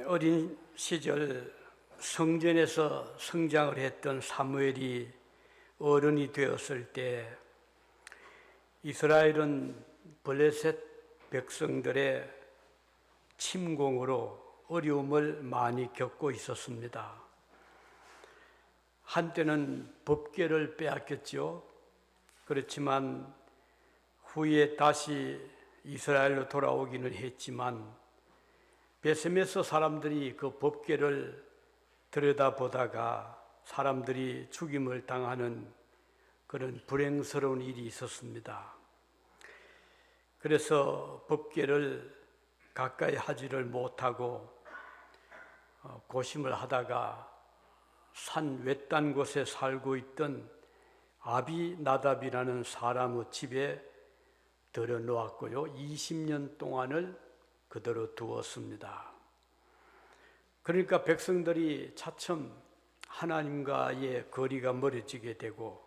어린 시절 성전에서 성장을 했던 사무엘이 어른이 되었을 때 이스라엘은 블레셋 백성들의 침공으로 어려움을 많이 겪고 있었습니다. 한때는 법궤를 빼앗겼죠. 그렇지만 후에 다시 이스라엘로 돌아오기는 했지만 베세메스 사람들이 그 법궤를 들여다보다가 사람들이 죽임을 당하는 그런 불행스러운 일이 있었습니다. 그래서 법궤를 가까이 하지를 못하고 고심을 하다가 산 외딴 곳에 살고 있던 아비나답이라는 사람의 집에 들여놓았고요. 20년 동안을 그대로 두었습니다. 그러니까 백성들이 차츰 하나님과의 거리가 멀어지게 되고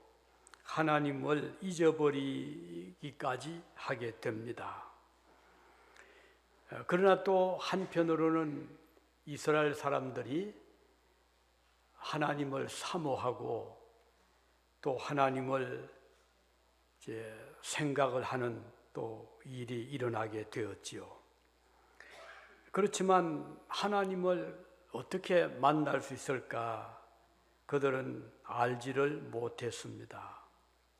하나님을 잊어버리기까지 하게 됩니다. 그러나 또 한편으로는 이스라엘 사람들이 하나님을 사모하고 또 하나님을 생각을 하는 또 일이 일어나게 되었지요. 그렇지만 하나님을 어떻게 만날 수 있을까? 그들은 알지를 못했습니다.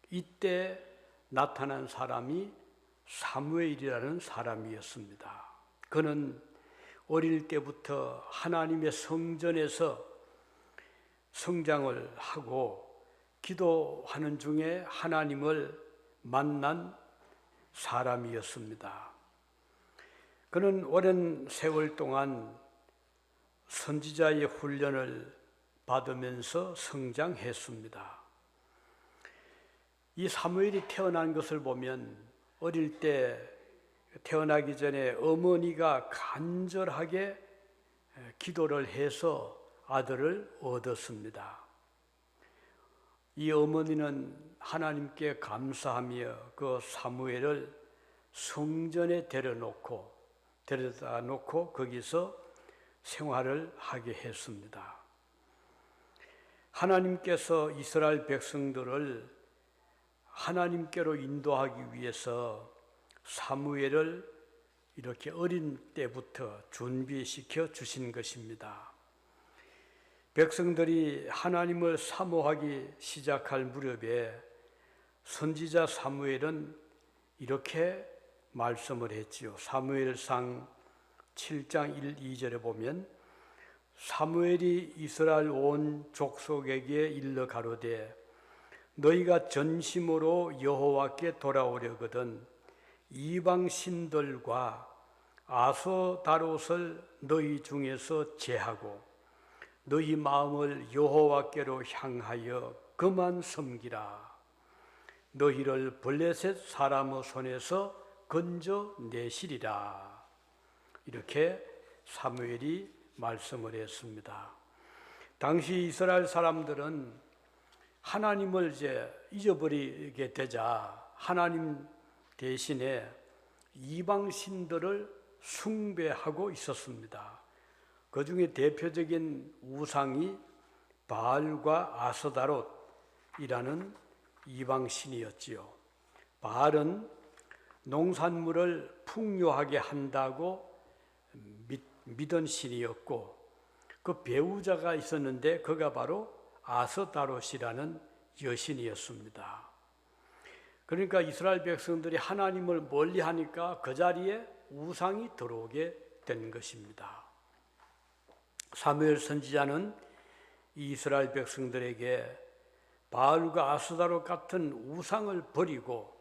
이때 나타난 사람이 사무엘이라는 사람이었습니다. 그는 어릴 때부터 하나님의 성전에서 성장을 하고 기도하는 중에 하나님을 만난 사람이었습니다. 그는 오랜 세월 동안 선지자의 훈련을 받으면서 성장했습니다. 이 사무엘이 태어난 것을 보면 어릴 때 태어나기 전에 어머니가 간절하게 기도를 해서 아들을 얻었습니다. 이 어머니는 하나님께 감사하며 그 사무엘을 성전에 데려다 놓고 거기서 생활을 하게 했습니다. 하나님께서 이스라엘 백성들을 하나님께로 인도하기 위해서 사무엘을 이렇게 어린 때부터 준비시켜 주신 것입니다. 백성들이 하나님을 사모하기 시작할 무렵에 선지자 사무엘은 이렇게 말씀을 했지요. 사무엘상 7장 1, 2절에 보면 사무엘이 이스라엘 온 족속에게 일러 가로되 너희가 전심으로 여호와께 돌아오려거든 이방 신들과 아스다롯을 너희 중에서 제하고 너희 마음을 여호와께로 향하여 그만 섬기라. 너희를 블레셋 사람의 손에서 건져내시리라. 이렇게 사무엘이 말씀을 했습니다. 당시 이스라엘 사람들은 하나님을 잊어버리게 되자 하나님 대신에 이방 신들을 숭배하고 있었습니다. 그 중에 대표적인 우상이 바알과 아스다롯이라는 이방 신이었지요. 바알은 농산물을 풍요하게 한다고 믿은 신이었고 그 배우자가 있었는데 그가 바로 아스다롯이라는 여신이었습니다. 그러니까 이스라엘 백성들이 하나님을 멀리하니까 그 자리에 우상이 들어오게 된 것입니다. 사무엘 선지자는 이스라엘 백성들에게 바알과 아스다롯 같은 우상을 버리고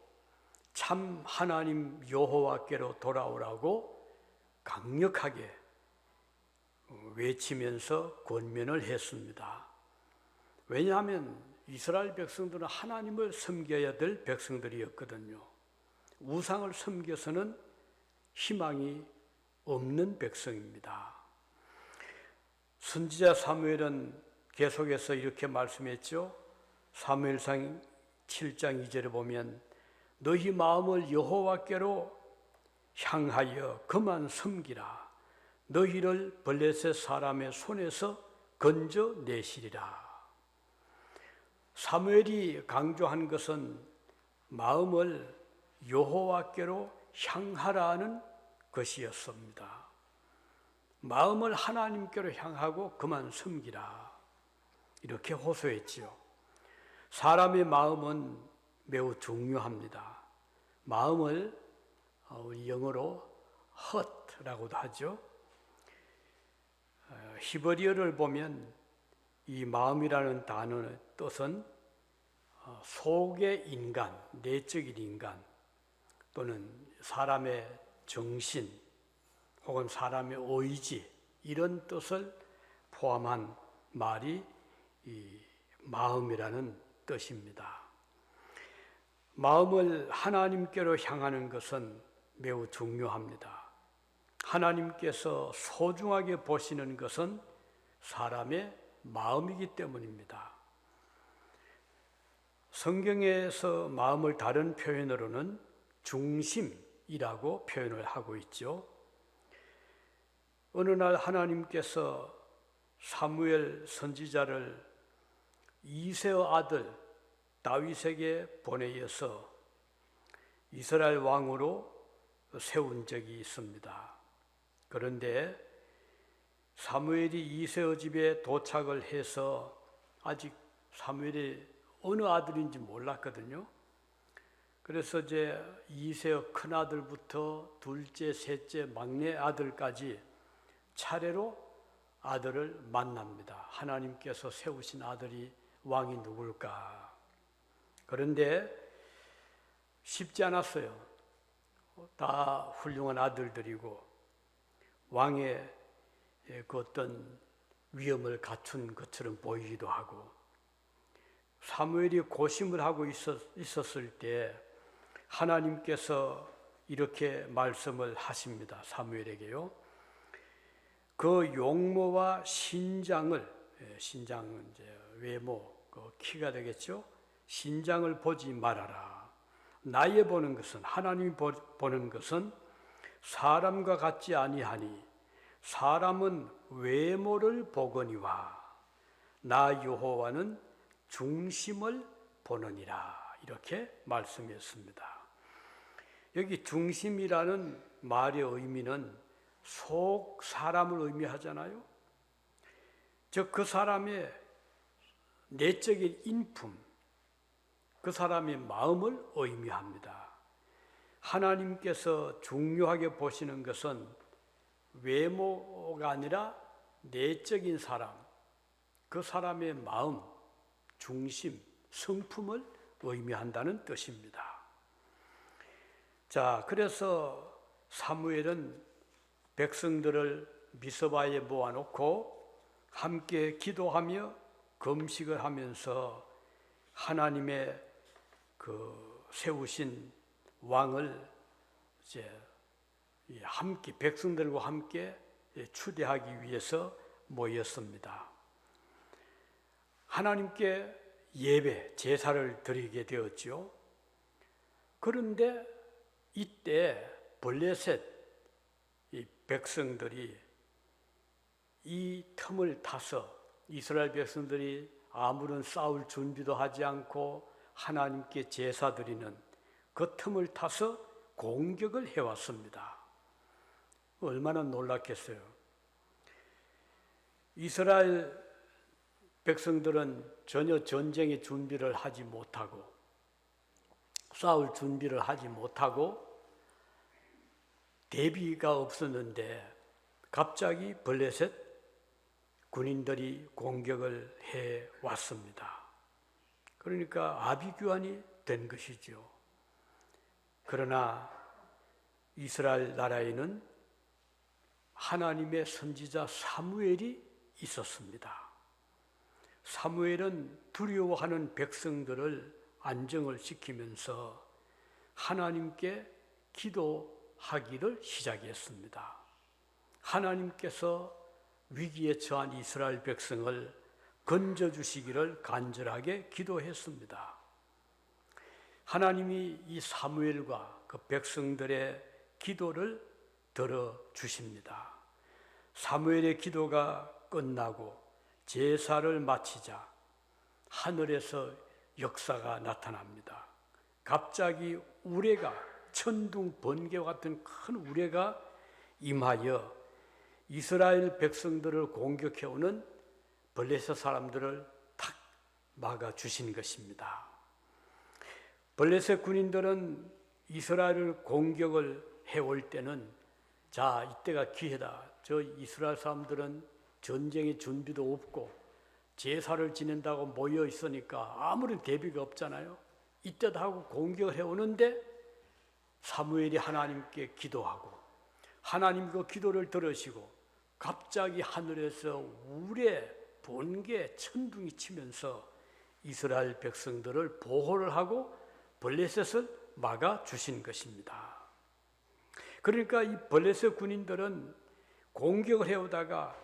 참 하나님 여호와께로 돌아오라고 강력하게 외치면서 권면을 했습니다. 왜냐하면 이스라엘 백성들은 하나님을 섬겨야 될 백성들이었거든요. 우상을 섬겨서는 희망이 없는 백성입니다. 선지자 사무엘은 계속해서 이렇게 말씀했죠. 사무엘상 7장 2절에 보면 너희 마음을 여호와께로 향하여 그만 섬기라. 너희를 블레셋 사람의 손에서 건져내시리라. 사무엘이 강조한 것은 마음을 여호와께로 향하라는 것이었습니다. 마음을 하나님께로 향하고 그만 섬기라, 이렇게 호소했지요. 사람의 마음은 매우 중요합니다. 마음을 우리 영어로 heart라고도 하죠. 히브리어를 보면 이 마음이라는 단어의 뜻은 속의 인간, 내적인 인간, 또는 사람의 정신 혹은 사람의 의지, 이런 뜻을 포함한 말이 이 마음이라는 뜻입니다. 마음을 하나님께로 향하는 것은 매우 중요합니다. 하나님께서 소중하게 보시는 것은 사람의 마음이기 때문입니다. 성경에서 마음을 다른 표현으로는 중심이라고 표현을 하고 있죠. 어느 날 하나님께서 사무엘 선지자를 이새의 아들 다윗에게 보내어서 이스라엘 왕으로 세운 적이 있습니다. 그런데 사무엘이 이새의 집에 도착을 해서 아직 사무엘이 어느 아들인지 몰랐거든요. 그래서 이제 이새의 큰 아들부터 둘째, 셋째, 막내 아들까지 차례로 아들을 만납니다. 하나님께서 세우신 아들이 왕이 누굴까? 그런데 쉽지 않았어요. 다 훌륭한 아들들이고 왕의 그 어떤 위엄을 갖춘 것처럼 보이기도 하고, 사무엘이 고심을 하고 있었을 때 하나님께서 이렇게 말씀을 하십니다. 사무엘에게요. 그 용모와 신장을, 신장은 이제 외모, 그 키가 되겠죠. 신장을 보지 말아라. 나의 보는 것은, 하나님이 보는 것은 사람과 같지 아니하니 사람은 외모를 보거니와 나 여호와는 중심을 보느니라, 이렇게 말씀했습니다. 여기 중심이라는 말의 의미는 속 사람을 의미하잖아요. 즉 그 사람의 내적인 인품, 그 사람의 마음을 의미합니다. 하나님께서 중요하게 보시는 것은 외모가 아니라 내적인 사람, 그 사람의 마음, 중심, 성품을 의미한다는 뜻입니다. 자, 그래서 사무엘은 백성들을 미스바에 모아놓고 함께 기도하며 금식을 하면서 하나님의 그 세우신 왕을 이제 함께, 백성들과 함께 추대하기 위해서 모였습니다. 하나님께 예배, 제사를 드리게 되었죠. 그런데 이때 블레셋 이 백성들이 이 틈을 타서, 이스라엘 백성들이 아무런 싸울 준비도 하지 않고 하나님께 제사 드리는 그 틈을 타서 공격을 해왔습니다. 얼마나 놀랐겠어요. 이스라엘 백성들은 전혀 전쟁의 준비를 하지 못하고 싸울 준비를 하지 못하고 대비가 없었는데 갑자기 블레셋 군인들이 공격을 해 왔습니다. 그러니까 아비규환이 된 것이죠. 그러나 이스라엘 나라에는 하나님의 선지자 사무엘이 있었습니다. 사무엘은 두려워하는 백성들을 안정을 시키면서 하나님께 기도하기를 시작했습니다. 하나님께서 위기에 처한 이스라엘 백성을 건져주시기를 간절하게 기도했습니다. 하나님이 이 사무엘과 그 백성들의 기도를 들어주십니다. 사무엘의 기도가 끝나고 제사를 마치자 하늘에서 역사가 나타납니다. 갑자기 우레가, 천둥 번개와 같은 큰 우레가 임하여 이스라엘 백성들을 공격해오는 블레셋 사람들을 탁 막아주신 것입니다. 블레셋 군인들은 이스라엘을 공격을 해올 때는 자, 이때가 기회다. 저 이스라엘 사람들은 전쟁의 준비도 없고 제사를 지낸다고 모여 있으니까 아무런 대비가 없잖아요. 이때도 하고 공격을 해오는데 사무엘이 하나님께 기도하고 하나님 그 기도를 들으시고 갑자기 하늘에서 우레, 번개, 천둥이 치면서 이스라엘 백성들을 보호를 하고 블레셋을 막아주신 것입니다. 그러니까 이 블레셋 군인들은 공격을 해오다가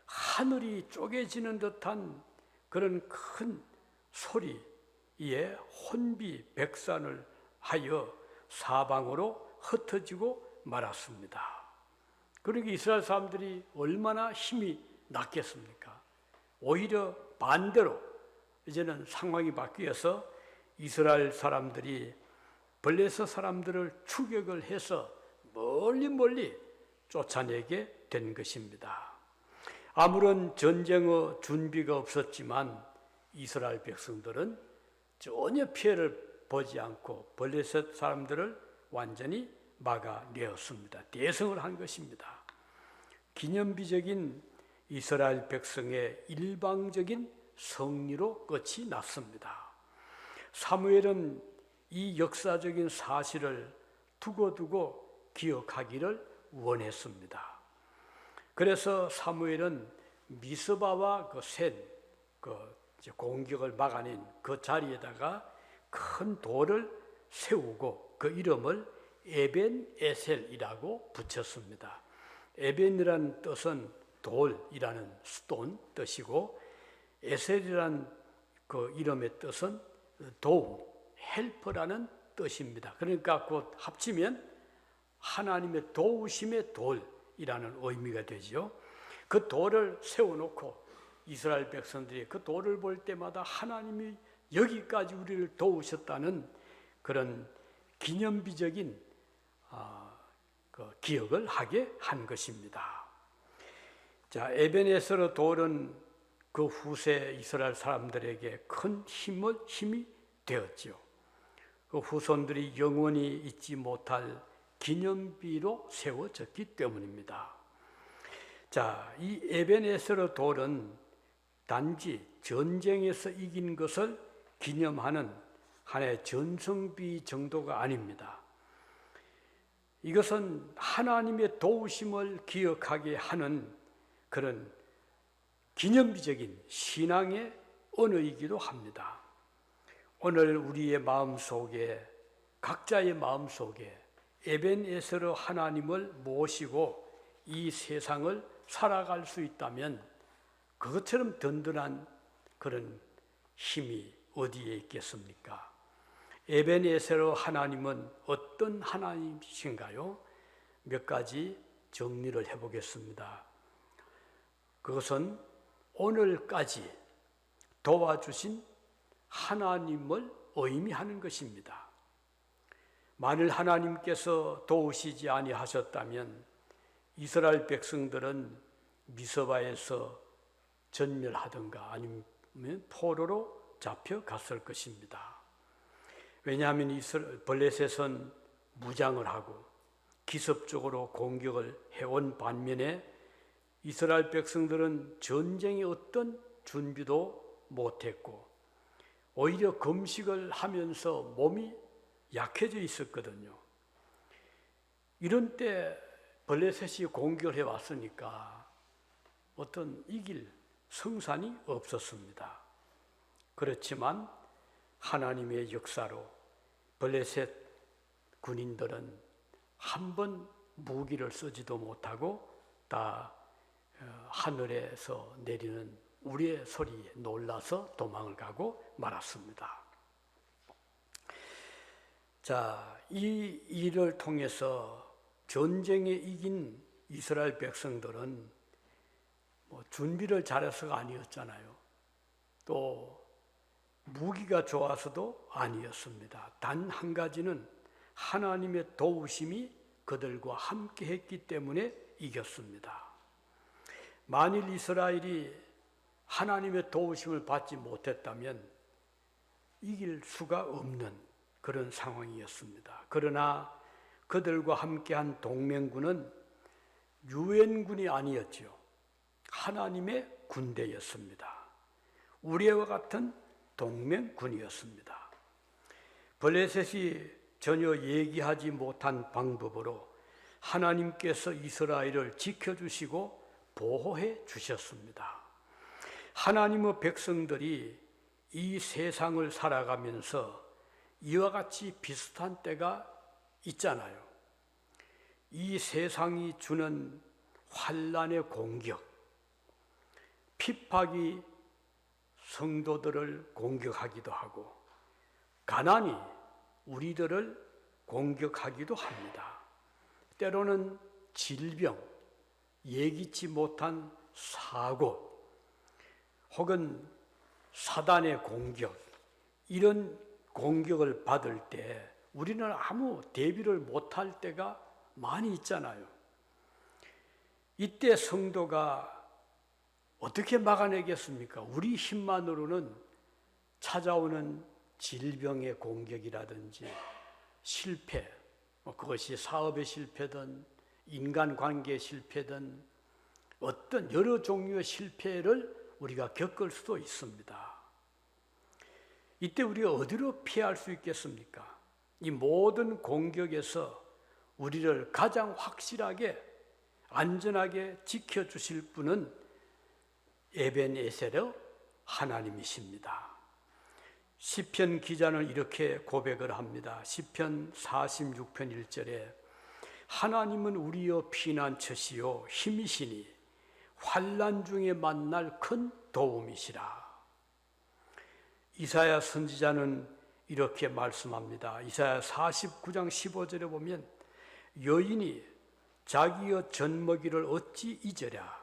하늘이 쪼개지는 듯한 그런 큰 소리에 혼비백산을 하여 사방으로 흩어지고 말았습니다. 그러니까 이스라엘 사람들이 얼마나 힘이 났겠습니까? 오히려 반대로 이제는 상황이 바뀌어서 이스라엘 사람들이 블레셋 사람들을 추격을 해서 멀리 쫓아내게 된 것입니다. 아무런 전쟁의 준비가 없었지만 이스라엘 백성들은 전혀 피해를 보지 않고 블레셋 사람들을 완전히 막아내었습니다. 대성을 한 것입니다. 기념비적인 이스라엘 백성의 일방적인 승리로 끝이 났습니다. 사무엘은 이 역사적인 사실을 두고두고 기억하기를 원했습니다. 그래서 사무엘은 미스바와 공격을 막아낸 그 자리에다가 큰 돌을 세우고 그 이름을 에벤에셀이라고 붙였습니다. 에벤이라는 뜻은 돌이라는 스톤 뜻이고 에셀이라는 그 이름의 뜻은 도우, 헬퍼라는 뜻입니다. 그러니까 곧 합치면 하나님의 도우심의 돌이라는 의미가 되죠. 그 돌을 세워놓고 이스라엘 백성들이 그 돌을 볼 때마다 하나님이 여기까지 우리를 도우셨다는 그런 기념비적인 기억을 하게 한 것입니다. 자, 에벤에서 돌은 그 후세 이스라엘 사람들에게 큰 힘이 되었죠. 그 후손들이 영원히 잊지 못할 기념비로 세워졌기 때문입니다. 자, 이 에벤에서 돌은 단지 전쟁에서 이긴 것을 기념하는 하나의 전성비 정도가 아닙니다. 이것은 하나님의 도우심을 기억하게 하는 그런 기념비적인 신앙의 언어이기도 합니다. 오늘 우리의 마음속에, 각자의 마음속에 에벤에서로 하나님을 모시고 이 세상을 살아갈 수 있다면 그것처럼 든든한 그런 힘이 어디에 있겠습니까? 에벤에서로 하나님은 어떤 하나님이신가요? 몇 가지 정리를 해보겠습니다. 그것은 오늘까지 도와주신 하나님을 의미하는 것입니다. 만일 하나님께서 도우시지 아니하셨다면 이스라엘 백성들은 미스바에서 전멸하든가 아니면 포로로 잡혀갔을 것입니다. 왜냐하면 블레셋은 무장을 하고 기습적으로 공격을 해온 반면에 이스라엘 백성들은 전쟁의 어떤 준비도 못했고 오히려 금식을 하면서 몸이 약해져 있었거든요. 이런 때 블레셋이 공격을 해왔으니까 어떤 이길 성산이 없었습니다. 그렇지만 하나님의 역사로 블레셋 군인들은 한 번 무기를 쓰지도 못하고 다 하늘에서 내리는 우리의 소리에 놀라서 도망을 가고 말았습니다. 자, 이 일을 통해서 전쟁에 이긴 이스라엘 백성들은 준비를 잘해서가 아니었잖아요. 또 무기가 좋아서도 아니었습니다. 단 한 가지는 하나님의 도우심이 그들과 함께 했기 때문에 이겼습니다. 만일 이스라엘이 하나님의 도우심을 받지 못했다면 이길 수가 없는 그런 상황이었습니다. 그러나 그들과 함께한 동맹군은 유엔군이 아니었죠. 하나님의 군대였습니다. 우리와 같은 동맹군이었습니다. 블레셋이 전혀 얘기하지 못한 방법으로 하나님께서 이스라엘을 지켜주시고 보호해 주셨습니다. 하나님의 백성들이 이 세상을 살아가면서 이와 같이 비슷한 때가 있잖아요. 이 세상이 주는 환난의 공격, 핍박이 성도들을 공격하기도 하고 가난이 우리들을 공격하기도 합니다. 때로는 질병, 예기치 못한 사고, 혹은 사단의 공격, 이런 공격을 받을 때 우리는 아무 대비를 못할 때가 많이 있잖아요. 이때 성도가 어떻게 막아내겠습니까? 우리 힘만으로는 찾아오는 질병의 공격이라든지 실패, 그것이 사업의 실패든 인간관계의 실패든 어떤 여러 종류의 실패를 우리가 겪을 수도 있습니다. 이때 우리가 어디로 피할 수 있겠습니까? 이 모든 공격에서 우리를 가장 확실하게 안전하게 지켜주실 분은 에벤에셀의 하나님이십니다. 시편 기자는 이렇게 고백을 합니다. 시편 46편 1절에 하나님은 우리의 피난처시요 힘이시니 환난 중에 만날 큰 도움이시라. 이사야 선지자는 이렇게 말씀합니다. 이사야 49장 15절에 보면 여인이 자기의 젖먹이를 어찌 잊으랴,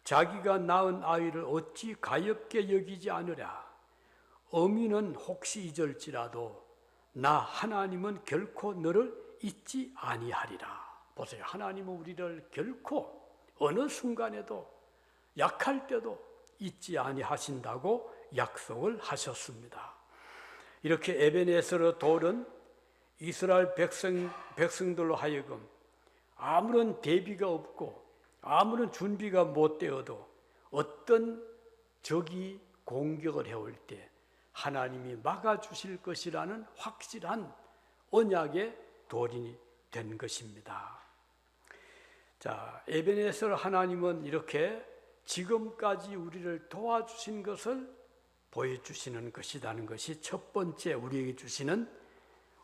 자기가 낳은 아이를 어찌 가엾게 여기지 않으랴. 어미는 혹시 잊을지라도 나 하나님은 결코 너를 잊지 아니하리라. 보세요. 하나님은 우리를 결코 어느 순간에도 약할 때도 잊지 아니하신다고 약속을 하셨습니다. 이렇게 에벤에서의 돌은 이스라엘 백성들로 하여금 아무런 대비가 없고 아무런 준비가 못 되어도 어떤 적이 공격을 해올 때 하나님이 막아주실 것이라는 확실한 언약의 돌이 된 것입니다. 자, 에벤에서 하나님은 이렇게 지금까지 우리를 도와주신 것을 보여주시는 것이라는 것이 첫 번째 우리에게 주시는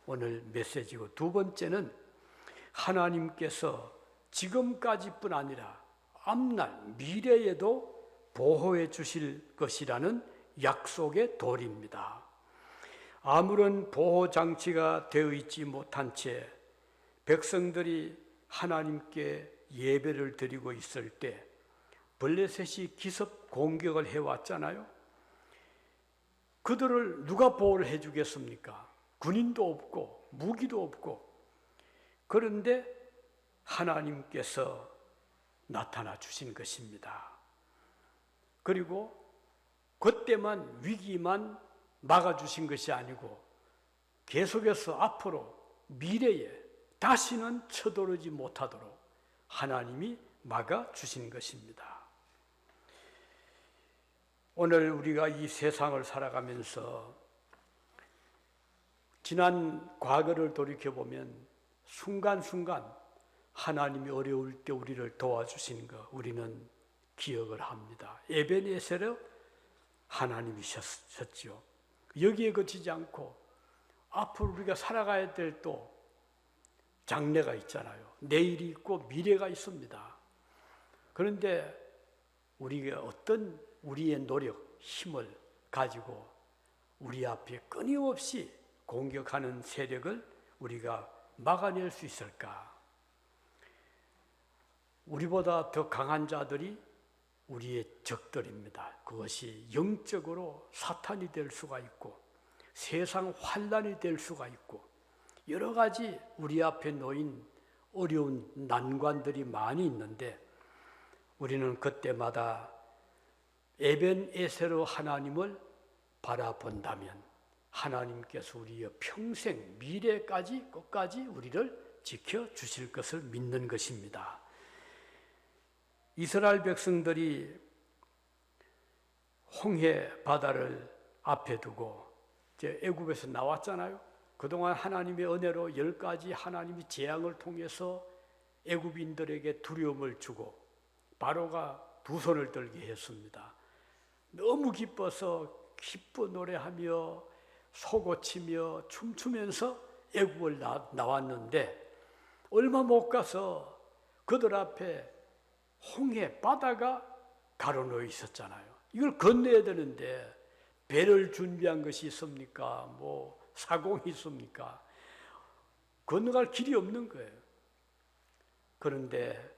오늘 메시지고, 두 번째는 하나님께서 지금까지뿐 아니라 앞날 미래에도 보호해 주실 것이라는 약속의 돌입니다. 아무런 보호 장치가 되어 있지 못한 채 백성들이 하나님께 예배를 드리고 있을 때 블레셋이 기습 공격을 해왔잖아요. 그들을 누가 보호를 해주겠습니까? 군인도 없고 무기도 없고. 그런데 하나님께서 나타나 주신 것입니다. 그리고 그때만 위기만 막아주신 것이 아니고 계속해서 앞으로 미래에 다시는 쳐들어오지 못하도록 하나님이 막아주신 것입니다. 오늘 우리가 이 세상을 살아가면서 지난 과거를 돌이켜보면 순간순간 하나님이 어려울 때 우리를 도와주신 것 우리는 기억을 합니다. 에벤에셀의 하나님이셨죠. 여기에 그치지 않고 앞으로 우리가 살아가야 될 또 장래가 있잖아요. 내일이 있고 미래가 있습니다. 그런데 우리가 어떤 우리의 노력, 힘을 가지고 우리 앞에 끊임없이 공격하는 세력을 우리가 막아낼 수 있을까? 우리보다 더 강한 자들이 우리의 적들입니다. 그것이 영적으로 사탄이 될 수가 있고 세상 환난이 될 수가 있고 여러 가지 우리 앞에 놓인 어려운 난관들이 많이 있는데 우리는 그때마다 에벤에세로 하나님을 바라본다면 하나님께서 우리의 평생 미래까지 끝까지 우리를 지켜주실 것을 믿는 것입니다. 이스라엘 백성들이 홍해 바다를 앞에 두고 이제 애굽에서 나왔잖아요. 그동안 하나님의 은혜로 10가지 하나님이 재앙을 통해서 애굽인들에게 두려움을 주고 바로가 두 손을 들게 했습니다. 너무 기뻐서 기뻐 노래하며 소고치며 춤추면서 애굽을 나왔는데 얼마 못 가서 그들 앞에 홍해 바다가 가로놓여 있었잖아요. 이걸 건너야 되는데 배를 준비한 것이 있습니까? 뭐 사공이 있습니까? 건너갈 길이 없는 거예요. 그런데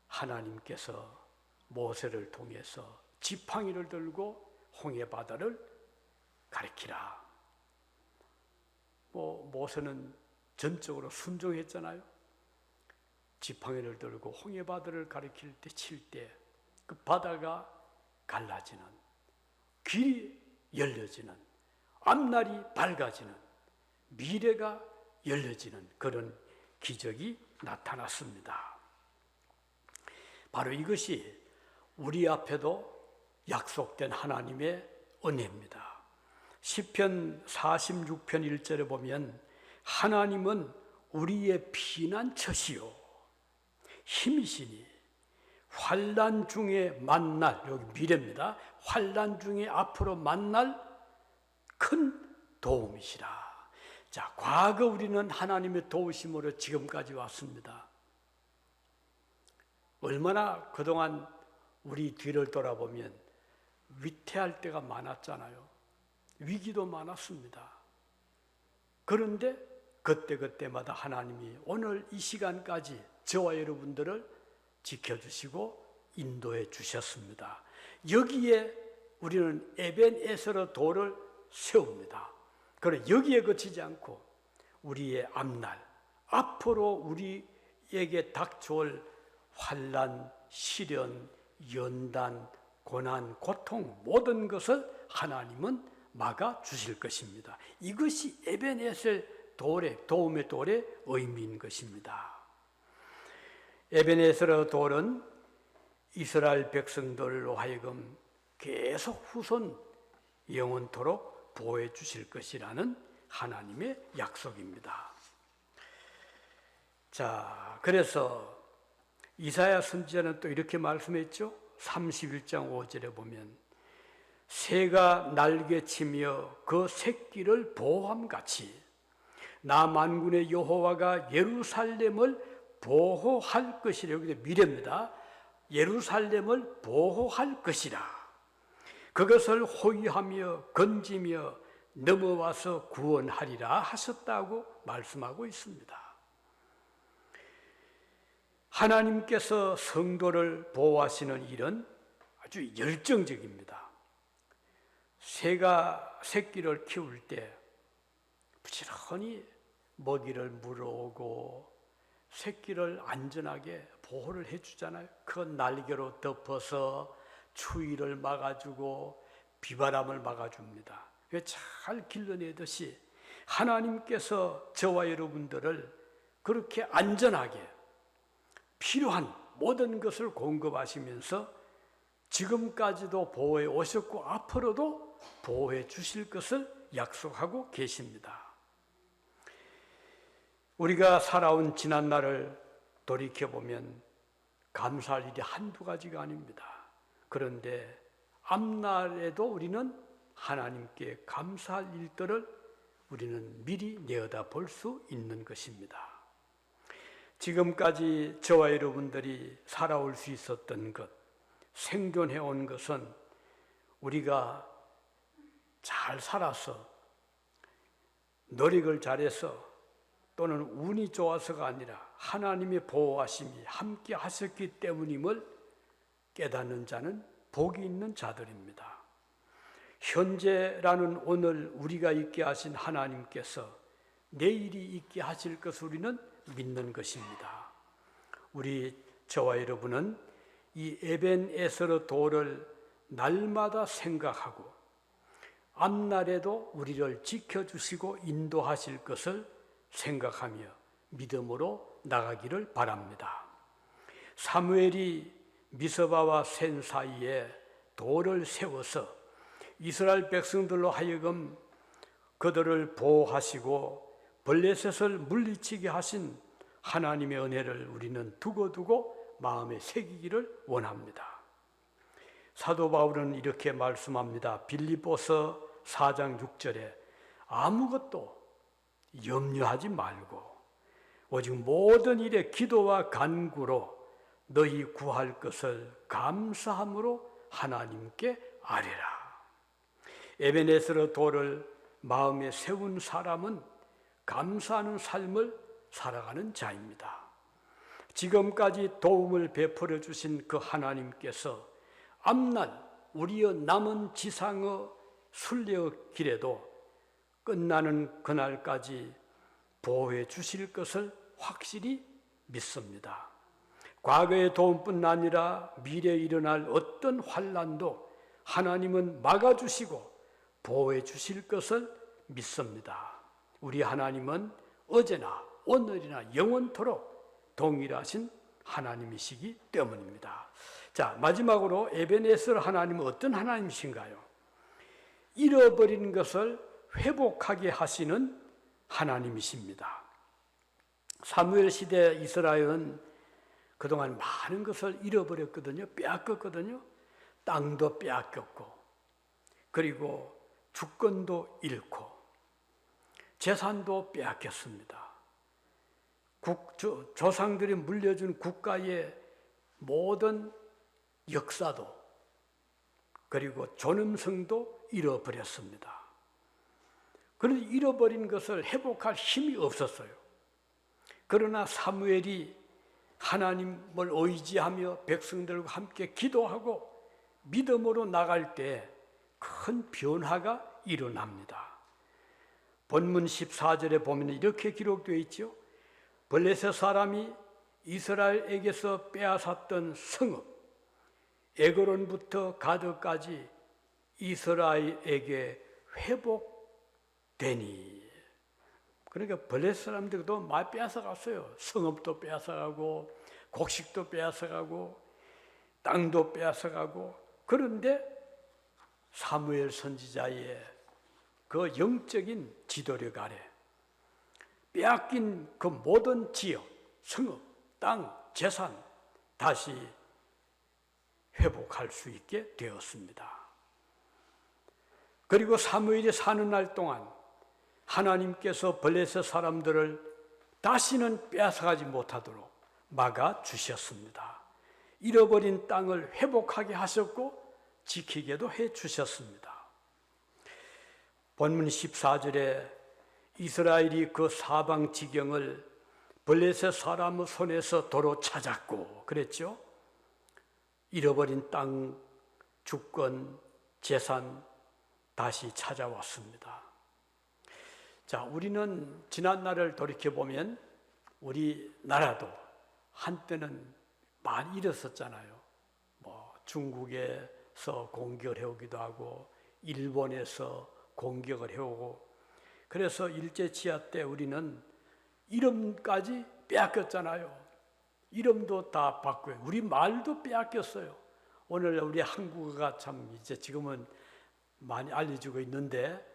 하나님께서 모세를 통해서 지팡이를 들고 홍해 바다를 가리키라. 모세는 전적으로 순종했잖아요. 지팡이를 들고 홍해 바다를 가리킬 때 칠 때 그 바다가 갈라지는, 길이 열려지는, 앞날이 밝아지는, 미래가 열려지는 그런 기적이 나타났습니다. 바로 이것이 우리 앞에도 약속된 하나님의 은혜입니다. 시편 46편 1절에 보면 하나님은 우리의 피난처시요 힘이시니 환난 중에 만날, 여기 미래입니다. 환난 중에 앞으로 만날 큰 도움이시라. 자, 과거 우리는 하나님의 도우심으로 지금까지 왔습니다. 얼마나 그동안 우리 뒤를 돌아보면 위태할 때가 많았잖아요. 위기도 많았습니다. 그런데 그때마다 하나님이 오늘 이 시간까지 저와 여러분들을 지켜주시고 인도해 주셨습니다. 여기에 우리는 에벤에서로 돌을 세웁니다. 그러나 여기에 그치지 않고 우리의 앞날, 앞으로 우리에게 닥쳐올 환난, 시련, 연단, 고난, 고통 모든 것을 하나님은 막아 주실 것입니다. 이것이 에벤에셀 돌의 도움의 돌의 의미인 것입니다. 에벤에셀의 돌은 이스라엘 백성들로 하여금 계속 후손 영원토록 보호해 주실 것이라는 하나님의 약속입니다. 자, 그래서 이사야 선지자는 또 이렇게 말씀했죠. 31장 5절에 보면 새가 날개치며 그 새끼를 보호함같이 나 만군의 여호와가 예루살렘을 보호할 것이라. 여기서 미래입니다. 예루살렘을 보호할 것이라. 그것을 호위하며 건지며 넘어와서 구원하리라 하셨다고 말씀하고 있습니다. 하나님께서 성도를 보호하시는 일은 아주 열정적입니다. 새가 새끼를 키울 때 부지런히 먹이를 물어오고 새끼를 안전하게 보호를 해주잖아요. 그 날개로 덮어서 추위를 막아주고 비바람을 막아줍니다. 잘 길러내듯이 하나님께서 저와 여러분들을 그렇게 안전하게 필요한 모든 것을 공급하시면서 지금까지도 보호해 오셨고 앞으로도 보호해 주실 것을 약속하고 계십니다. 우리가 살아온 지난 날을 돌이켜보면 감사할 일이 한두 가지가 아닙니다. 그런데 앞날에도 우리는 하나님께 감사할 일들을 우리는 미리 내어다 볼 수 있는 것입니다. 지금까지 저와 여러분들이 살아올 수 있었던 것, 생존해 온 것은 우리가 잘 살아서 노력을 잘해서 또는 운이 좋아서가 아니라 하나님의 보호하심이 함께 하셨기 때문임을 깨닫는 자는 복이 있는 자들입니다. 현재라는 오늘 우리가 있게 하신 하나님께서 내일이 있게 하실 것을 우리는 믿는 것입니다. 저와 여러분은 이 에벤에서르 도를 날마다 생각하고 앞날에도 우리를 지켜주시고 인도하실 것을 생각하며 믿음으로 나가기를 바랍니다. 사무엘이 미스바와 센 사이에 돌을 세워서 이스라엘 백성들로 하여금 그들을 보호하시고 블레셋을 물리치게 하신 하나님의 은혜를 우리는 두고두고 마음에 새기기를 원합니다. 사도 바울은 이렇게 말씀합니다. 빌립보서 4장 6절에 아무것도 염려하지 말고 오직 모든 일에 기도와 간구로 너희 구할 것을 감사함으로 하나님께 아뢰라. 에베네스러 돌을 마음에 세운 사람은 감사하는 삶을 살아가는 자입니다. 지금까지 도움을 베풀어 주신 그 하나님께서 앞날 우리의 남은 지상의 순례의 길에도 끝나는 그날까지 보호해 주실 것을 확실히 믿습니다. 과거의 도움뿐 아니라 미래에 일어날 어떤 환난도 하나님은 막아주시고 보호해 주실 것을 믿습니다. 우리 하나님은 어제나 오늘이나 영원토록 동일하신 하나님이시기 때문입니다. 자, 마지막으로 에베네스러 하나님은 어떤 하나님이신가요? 잃어버린 것을 회복하게 하시는 하나님이십니다. 사무엘 시대 이스라엘은 그동안 많은 것을 잃어버렸거든요. 빼앗겼거든요. 땅도 빼앗겼고, 그리고 주권도 잃고, 재산도 빼앗겼습니다. 조상들이 물려준 국가의 모든 역사도, 그리고 존엄성도 잃어버렸습니다. 그런데 잃어버린 것을 회복할 힘이 없었어요. 그러나 사무엘이 하나님을 의지하며 백성들과 함께 기도하고 믿음으로 나갈 때 큰 변화가 일어납니다. 본문 14절에 보면 이렇게 기록되어 있죠. 블레셋 사람이 이스라엘에게서 빼앗았던 성읍 에그론부터 가드까지 이스라엘에게 회복되니. 그러니까 블레셋 사람들도 많이 빼앗아갔어요. 성읍도 빼앗아가고 곡식도 빼앗아가고 땅도 빼앗아가고. 그런데 사무엘 선지자의 그 영적인 지도력 아래 빼앗긴 그 모든 지역, 성읍, 땅, 재산 다시 회복할 수 있게 되었습니다. 그리고 사무엘이 사는 날 동안 하나님께서 블레셋 사람들을 다시는 빼앗아가지 못하도록 막아주셨습니다. 잃어버린 땅을 회복하게 하셨고 지키게도 해주셨습니다. 본문 14절에 이스라엘이 그 사방 지경을 블레셋 사람의 손에서 도로 찾았고 그랬죠. 잃어버린 땅, 주권, 재산 다시 찾아왔습니다. 자, 우리는 지난 날을 돌이켜보면 우리나라도 한때는 많이 잃었었잖아요. 중국에서 공격을 해오기도 하고 일본에서 공격을 해오고, 그래서 일제치하 때 우리는 이름까지 빼앗겼잖아요. 이름도 다 바꾸고 우리 말도 빼앗겼어요. 오늘 우리 한국어가 참 이제 지금은 많이 알려지고 있는데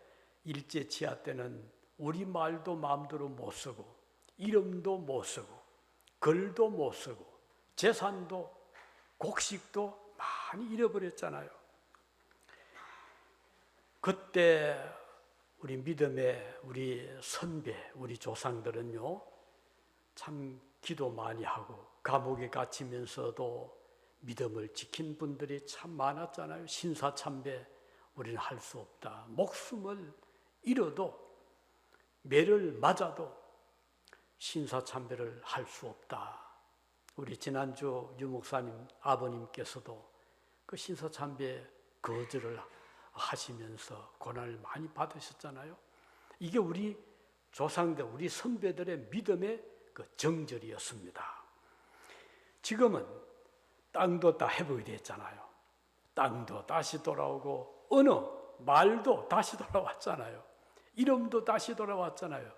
일제치하 때는 우리 말도 마음대로 못 쓰고 이름도 못 쓰고 글도 못 쓰고 재산도 곡식도 많이 잃어버렸잖아요. 그때 우리 믿음의 우리 선배, 우리 조상들은요, 참 기도 많이 하고 감옥에 갇히면서도 믿음을 지킨 분들이 참 많았잖아요. 신사참배 우리는 할 수 없다. 목숨을 잃어도 매를 맞아도 신사참배를 할 수 없다. 우리 지난주 유 목사님 아버님께서도 그 신사참배 거절을 하시면서 고난을 많이 받으셨잖아요. 이게 우리 조상들, 우리 선배들의 믿음의 그 정절이었습니다. 지금은 땅도 다 회복이 됐잖아요. 땅도 다시 돌아오고 언어, 말도 다시 돌아왔잖아요. 이름도 다시 돌아왔잖아요.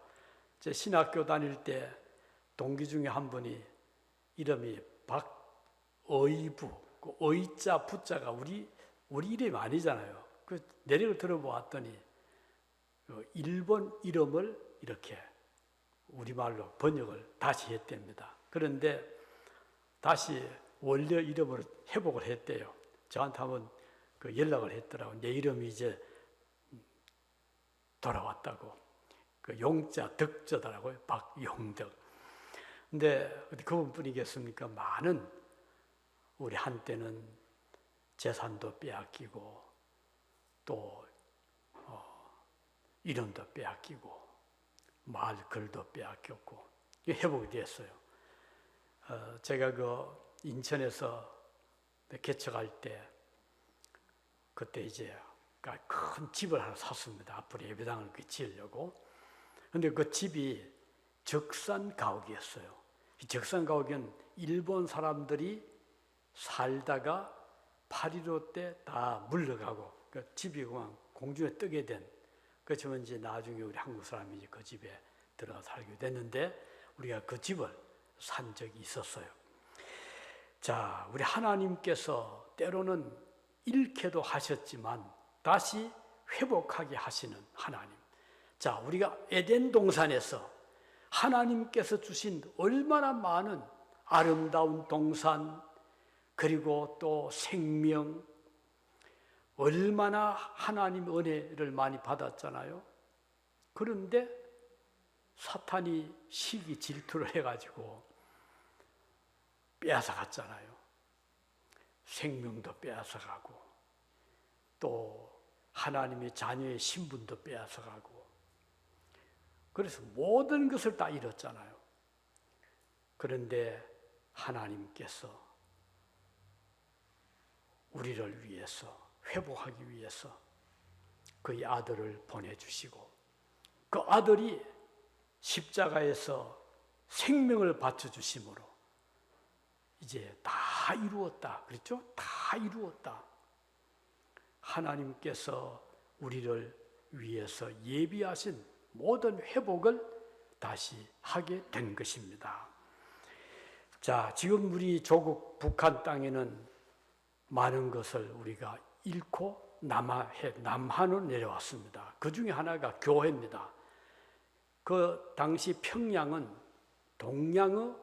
제 신학교 다닐 때 동기 중에 한 분이 이름이 박의부, 그 의자 부자가 우리 이름이 아니잖아요. 그 내력을 들어보았더니 일본 이름을 이렇게 우리말로 번역을 다시 했답니다. 그런데 다시 원래 이름으로 회복을 했대요. 저한테 한번 그 연락을 했더라고요. 내 이름이 이제 돌아왔다고. 그 용자 덕저더라고요. 박용덕. 근데 그분뿐이겠습니까? 많은 우리 한때는 재산도 빼앗기고 또 이름도 빼앗기고 말 글도 빼앗겼고 회복이 됐어요. 제가 그 인천에서 개척할 때 그때 이제 큰 집을 하나 샀습니다. 앞으로 예배당을 지으려고. 근데 그 집이 적산 가옥이었어요. 이 적산 가옥은 일본 사람들이 살다가 8.15 때 다 물러가고 그 집이 그냥 공중에 뜨게 된, 그렇지만 이제 나중에 우리 한국 사람이 이제 그 집에 들어가 살게 됐는데 우리가 그 집을 산 적이 있었어요. 자, 우리 하나님께서 때로는 잃게도 하셨지만 다시 회복하게 하시는 하나님. 자, 우리가 에덴 동산에서 하나님께서 주신 얼마나 많은 아름다운 동산, 그리고 또 생명, 얼마나 하나님 은혜를 많이 받았잖아요. 그런데 사탄이 시기 질투를 해가지고 빼앗아갔잖아요. 생명도 빼앗아가고 또 하나님의 자녀의 신분도 빼앗아가고, 그래서 모든 것을 다 잃었잖아요. 그런데 하나님께서 우리를 위해서 회복하기 위해서 그의 아들을 보내주시고 그 아들이 십자가에서 생명을 바쳐주심으로 이제 다 이루었다. 그랬죠? 다 이루었다. 하나님께서 우리를 위해서 예비하신 모든 회복을 다시 하게 된 것입니다. 자, 지금 우리 조국 북한 땅에는 많은 것을 우리가 잃고 남한으로 내려왔습니다. 그 중에 하나가 교회입니다. 그 당시 평양은 동양의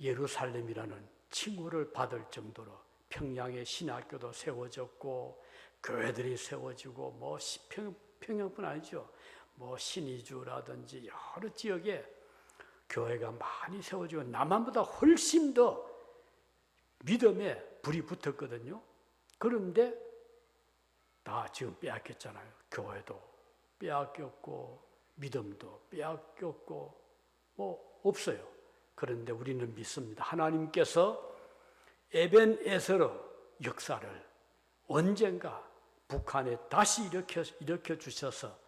예루살렘이라는 칭호를 받을 정도로 평양에 신학교도 세워졌고 교회들이 세워지고 뭐 평양뿐 아니죠. 뭐 신의주라든지 여러 지역에 교회가 많이 세워지고 남한보다 훨씬 더 믿음에 불이 붙었거든요. 그런데 다 지금 빼앗겼잖아요. 교회도 빼앗겼고 믿음도 빼앗겼고 뭐 없어요. 그런데 우리는 믿습니다. 하나님께서 에벤에서로 역사를 언젠가 북한에 다시 일으켜 주셔서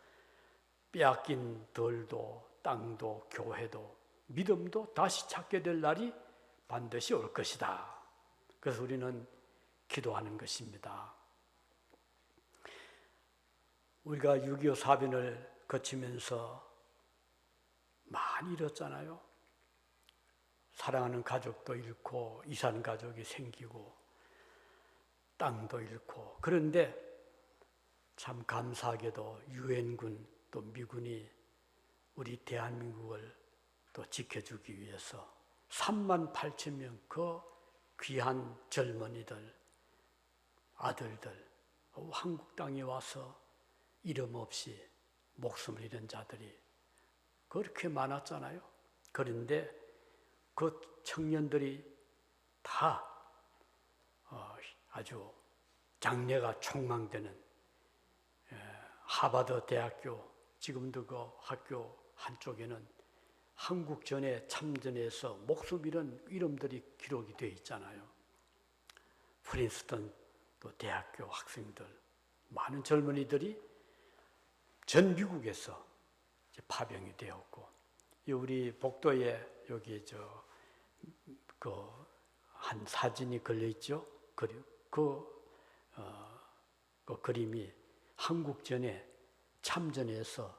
빼앗긴 들도 땅도 교회도 믿음도 다시 찾게 될 날이 반드시 올 것이다. 그래서 우리는 기도하는 것입니다. 우리가 6.25 사변을 거치면서 많이 잃었잖아요. 사랑하는 가족도 잃고 이산 가족이 생기고 땅도 잃고, 그런데 참 감사하게도 유엔군 또 미군이 우리 대한민국을 또 지켜주기 위해서 38,000명 그 귀한 젊은이들, 아들들 한국 땅에 와서 이름 없이 목숨을 잃은 자들이 그렇게 많았잖아요. 그런데 그 청년들이 다 아주 장래가 촉망되는 하버드 대학교, 지금도 그 학교 한쪽에는 한국전에 참전해서 목숨 잃은 이름들이 기록이 되어 있잖아요. 프린스턴 또 대학교 학생들, 많은 젊은이들이 전 미국에서 이제 파병이 되었고, 우리 복도에 여기 한 사진이 걸려 있죠. 그 그림이 한국전에 참전해서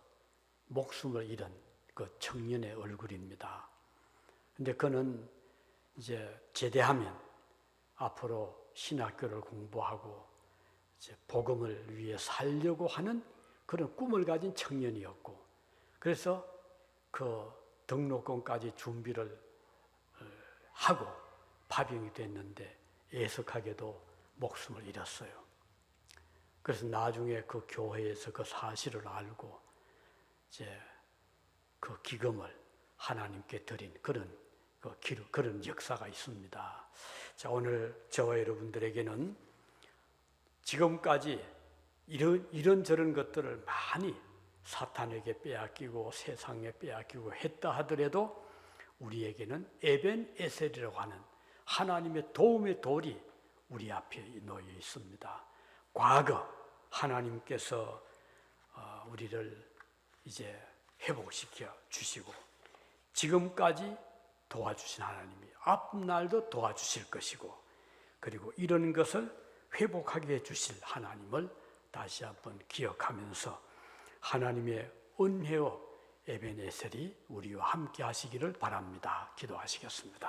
목숨을 잃은 그 청년의 얼굴입니다. 근데 그는 이제 제대하면 앞으로 신학교를 공부하고 이제 복음을 위해 살려고 하는 그런 꿈을 가진 청년이었고, 그래서 그 등록금까지 준비를 하고 파병이 됐는데 애석하게도 목숨을 잃었어요. 그래서 나중에 그 교회에서 그 사실을 알고 이제 그 기금을 하나님께 드린 그런 역사가 있습니다. 자, 오늘 저와 여러분들에게는 지금까지 이런저런 것들을 많이 사탄에게 빼앗기고 세상에 빼앗기고 했다 하더라도 우리에게는 에벤에셀이라고 하는 하나님의 도움의 돌이 우리 앞에 놓여 있습니다. 과거 하나님께서 우리를 이제 회복시켜 주시고 지금까지 도와주신 하나님이 앞날도 도와주실 것이고, 그리고 이런 것을 회복하게 해주실 하나님을 다시 한번 기억하면서 하나님의 은혜와 에벤에셀이 우리와 함께 하시기를 바랍니다. 기도하시겠습니다.